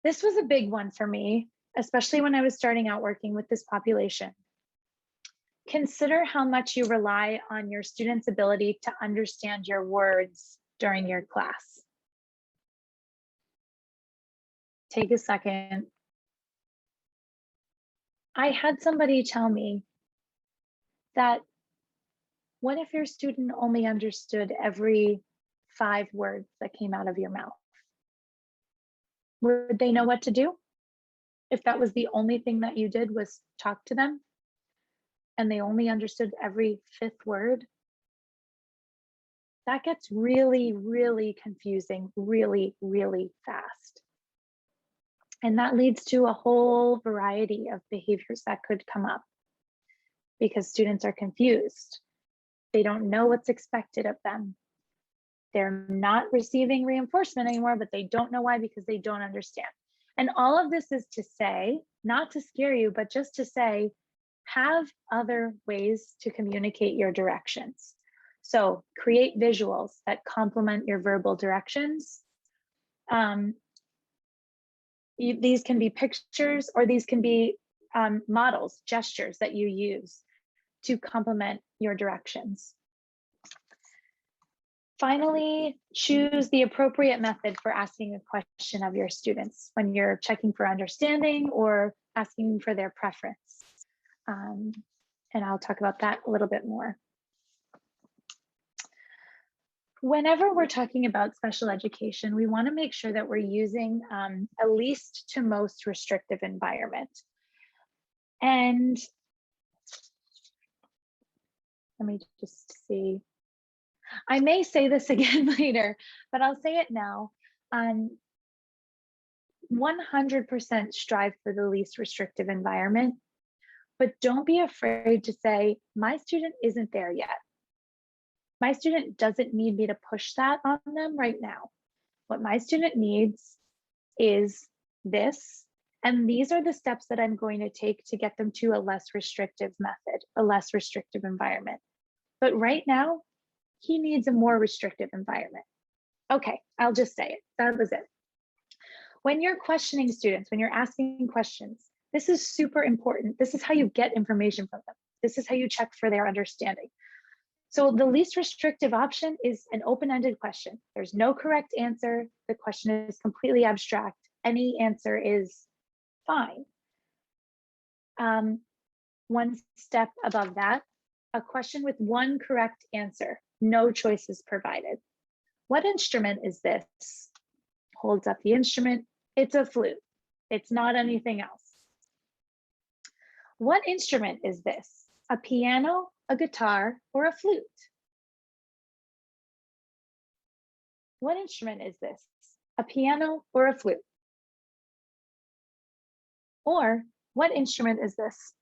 This was a big one for me, especially when I was starting out working with this population. Consider how much you rely on your students' ability to understand your words during your class. Take a second. I had somebody tell me that what if your student only understood every 5 words that came out of your mouth? Would they know what to do? If that was the only thing that you did was talk to them and they only understood every 5th word? That gets really, really confusing really, really fast. And that leads to a whole variety of behaviors that could come up because students are confused. They don't know what's expected of them. They're not receiving reinforcement anymore, but they don't know why because they don't understand. And all of this is to say, not to scare you, but just to say, have other ways to communicate your directions. So create visuals that complement your verbal directions. These can be pictures or these can be models, gestures that you use to complement your directions. Finally, choose the appropriate method for asking a question of your students when you're checking for understanding or asking for their preference. And I'll talk about that a little bit more. Whenever we're talking about special education, we want to make sure that we're using a least to most restrictive environment. And let me just see. I may say this again later, but I'll say it now. 100% strive for the least restrictive environment, but don't be afraid to say, my student isn't there yet. My student doesn't need me to push that on them right now. What my student needs is this, and these are the steps that I'm going to take to get them to a less restrictive method, a less restrictive environment. But right now, he needs a more restrictive environment. Okay, I'll just say it. That was it. When you're questioning students, when you're asking questions, this is super important. This is how you get information from them. This is how you check for their understanding. So the least restrictive option is an open-ended question. There's no correct answer. The question is completely abstract. Any answer is fine. One step above that, a question with one correct answer, no choices provided. What instrument is this? Holds up the instrument. It's a flute. It's not anything else. What instrument is this? A piano, a guitar, or a flute? What instrument is this? A piano or a flute? Or what instrument is this?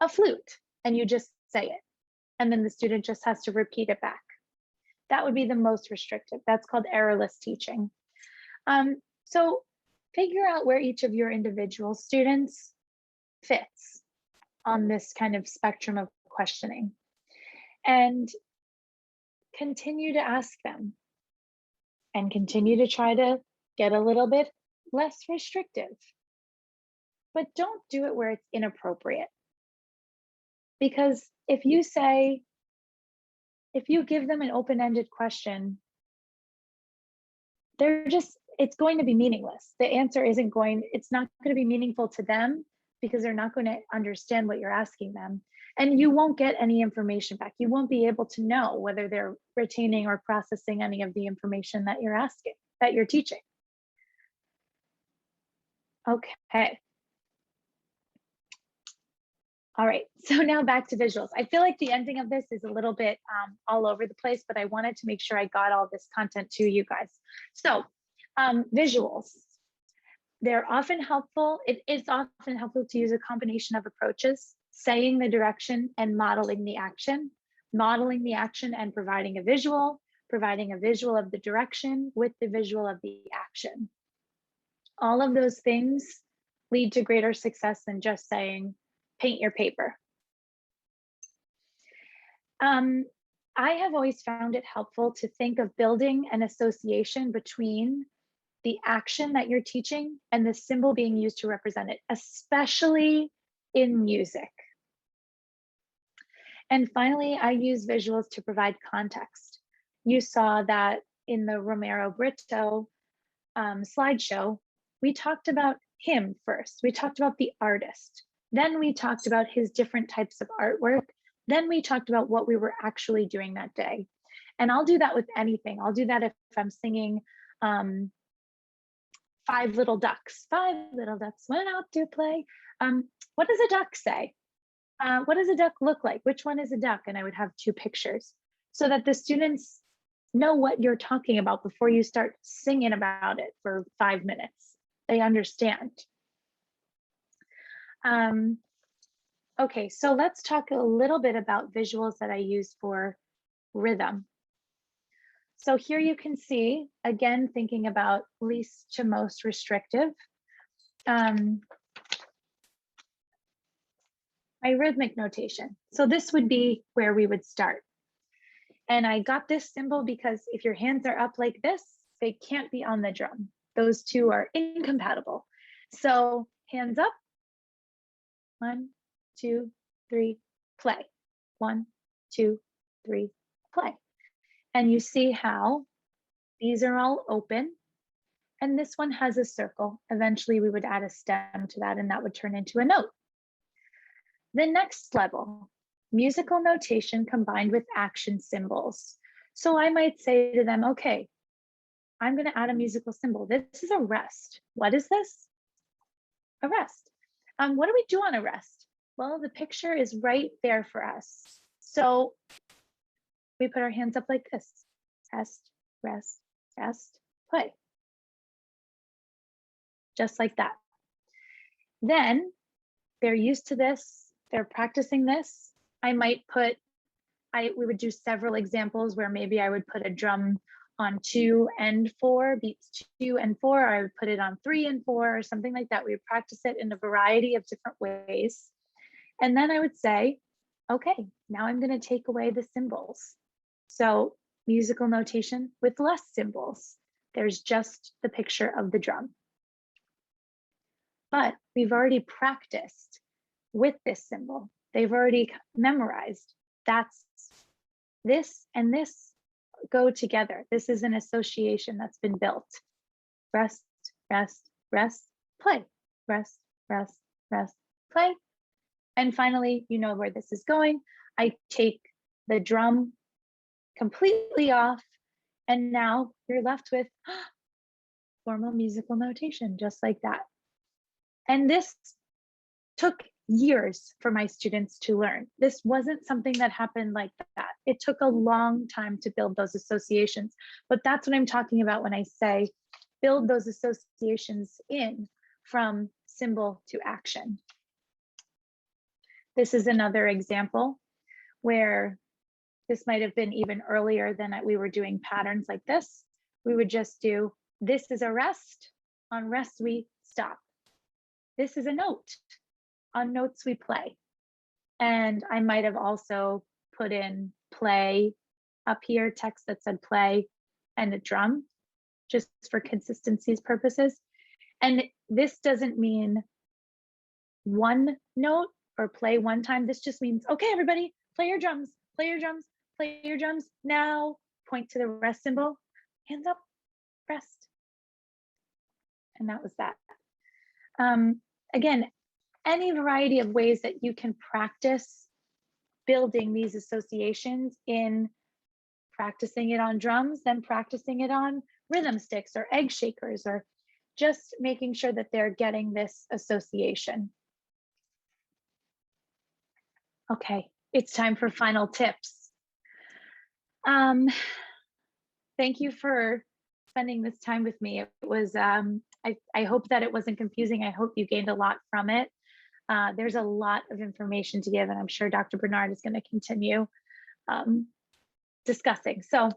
A flute. And you just say it. And then the student just has to repeat it back. That would be the most restrictive. That's called errorless teaching. So figure out where each of your individual students fits on this kind of spectrum of questioning and continue to ask them and continue to try to get a little bit less restrictive, but don't do it where it's inappropriate. Because if you give them an open-ended question, it's going to be meaningless. The answer it's not going to be meaningful to them because they're not going to understand what you're asking them. And you won't get any information back. You won't be able to know whether they're retaining or processing any of the information that you're asking, that you're teaching. Okay. All right, so now back to visuals. I feel like the ending of this is a little bit all over the place, but I wanted to make sure I got all this content to you guys. So visuals, they're often helpful. It is often helpful to use a combination of approaches. saying the direction and modeling the action and providing a visual of the direction with the visual of the action. All of those things lead to greater success than just saying, paint your paper. I have always found it helpful to think of building an association between the action that you're teaching and the symbol being used to represent it, especially in music. And finally, I use visuals to provide context. You saw that in the Romero Brito slideshow, we talked about him first. We talked about the artist. Then we talked about his different types of artwork. Then we talked about what we were actually doing that day. And I'll do that with anything. I'll do that if I'm singing Five Little Ducks went out to play. What does a duck say? What does a duck look like? Which one is a duck? And I would have 2 pictures so that the students know what you're talking about before you start singing about it for 5 minutes. They understand. Okay, so let's talk a little bit about visuals that I use for rhythm. So here you can see, again, thinking about least to most restrictive. My rhythmic notation. So this would be where we would start. And I got this symbol because if your hands are up like this, they can't be on the drum. Those two are incompatible. So hands up, 1, 2, 3, play. 1, 2, 3, play. And you see how these are all open. And this one has a circle. Eventually we would add a stem to that and that would turn into a note. The next level, musical notation combined with action symbols. So I might say to them, okay, I'm going to add a musical symbol. This is a rest. What is this? A rest. What do we do on a rest? Well, the picture is right there for us. So we put our hands up like this. Rest, rest, rest, play. Just like that. Then they're used to this. They're practicing this. I might put, we would do several examples where maybe I would put a drum on 2 and 4, beats 2 and 4, or I would put it on 3 and 4, or something like that. We would practice it in a variety of different ways. And then I would say, okay, now I'm going to take away the symbols. So musical notation with less symbols. There's just the picture of the drum. But we've already practiced with this symbol. They've already memorized. That's this and this go together. This is an association that's been built. Rest, rest, rest, play. Rest, rest, rest, play. And finally, you know where this is going. I take the drum completely off, and now you're left with formal musical notation, just like that. And this took years for my students to learn. This wasn't something that happened like that. It took a long time to build those associations, but that's what I'm talking about when I say build those associations in from symbol to action. This is another example where this might have been even earlier than we were doing patterns like this. We would just do, this is a rest. On rest, we stop. This is a note. On notes, we play. And I might have also put in play up here, text that said play, and a drum, just for consistency's purposes. And this doesn't mean one note or play one time. This just means, okay, everybody, play your drums, play your drums, play your drums. Now point to the rest symbol, hands up, rest. And that was that. Again, any variety of ways that you can practice building these associations in practicing it on drums, then practicing it on rhythm sticks or egg shakers, or just making sure that they're getting this association. Okay, it's time for final tips. Thank you for spending this time with me. It was, I hope that it wasn't confusing. I hope you gained a lot from it. There's a lot of information to give, and I'm sure Dr. Bernard is going to continue discussing. So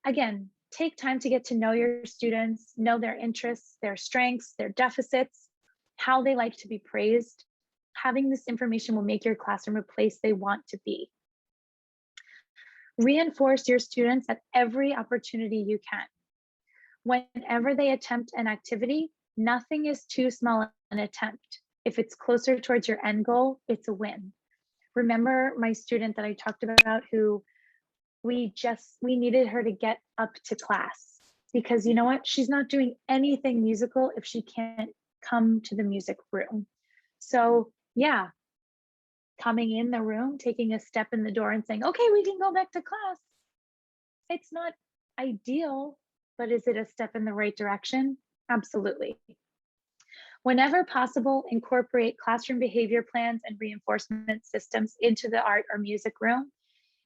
again, take time to get to know your students, know their interests, their strengths, their deficits, how they like to be praised. Having this information will make your classroom a place they want to be. Reinforce your students at every opportunity you can. Whenever they attempt an activity, nothing is too small an attempt. If it's closer towards your end goal, it's a win. Remember my student that I talked about who we needed her to get up to class, because you know what? She's not doing anything musical if she can't come to the music room. So yeah, coming in the room, taking a step in the door and saying, okay, we can go back to class. It's not ideal, but is it a step in the right direction? Absolutely. Whenever possible, incorporate classroom behavior plans and reinforcement systems into the art or music room.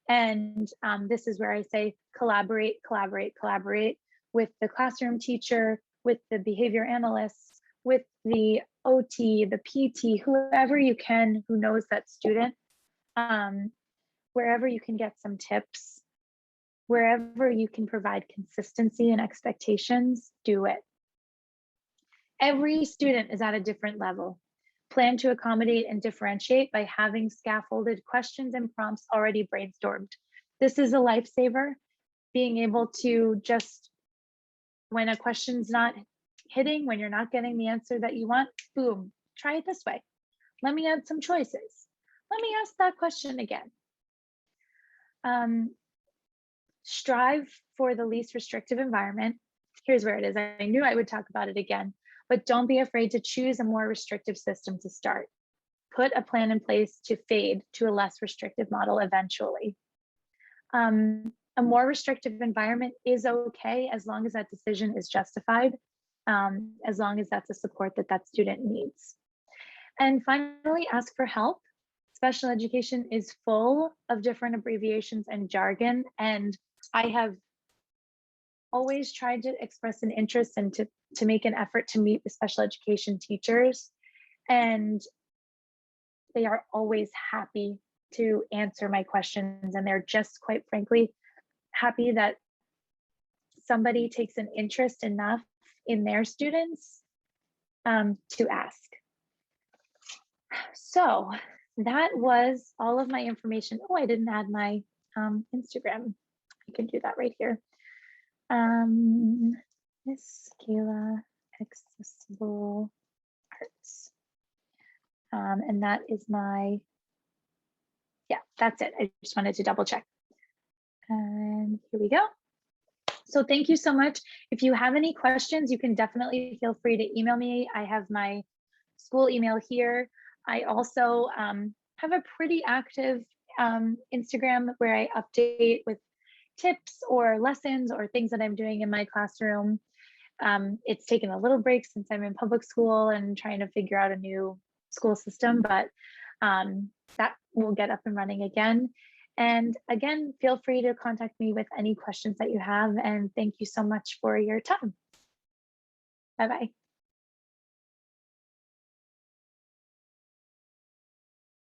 And this is where I say collaborate, collaborate, collaborate with the classroom teacher, with the behavior analysts, with the OT, the PT, whoever you can who knows that student, wherever you can get some tips, wherever you can provide consistency and expectations, do it. Every student is at a different level. Plan to accommodate and differentiate by having scaffolded questions and prompts already brainstormed. This is a lifesaver, being able to just, when a question's not hitting, when you're not getting the answer that you want, boom, try it this way. Let me add some choices. Let me ask that question again. Strive for the least restrictive environment. Here's where it is. I knew I would talk about it again, but don't be afraid to choose a more restrictive system to start. Put a plan in place to fade to a less restrictive model eventually. A more restrictive environment is okay as long as that decision is justified, as long as that's a support that that student needs. And finally, ask for help. Special education is full of different abbreviations and jargon, and I have always tried to express an interest and to make an effort to meet with special education teachers, and they are always happy to answer my questions, and they're just, quite frankly, happy that somebody takes an interest enough in their students to ask. So that was all of my information. Oh, I didn't add my Instagram. I can do that right here. Miss Kayla Accessible Arts. And that is my, yeah, that's it. I just wanted to double check. And here we go. So thank you so much. If you have any questions, you can definitely feel free to email me. I have my school email here. I also have a pretty active Instagram where I update with tips or lessons or things that I'm doing in my classroom. It's taken a little break since I'm in public school and trying to figure out a new school system, but that will get up and running again. And again, feel free to contact me with any questions that you have. And thank you so much for your time. Bye-bye.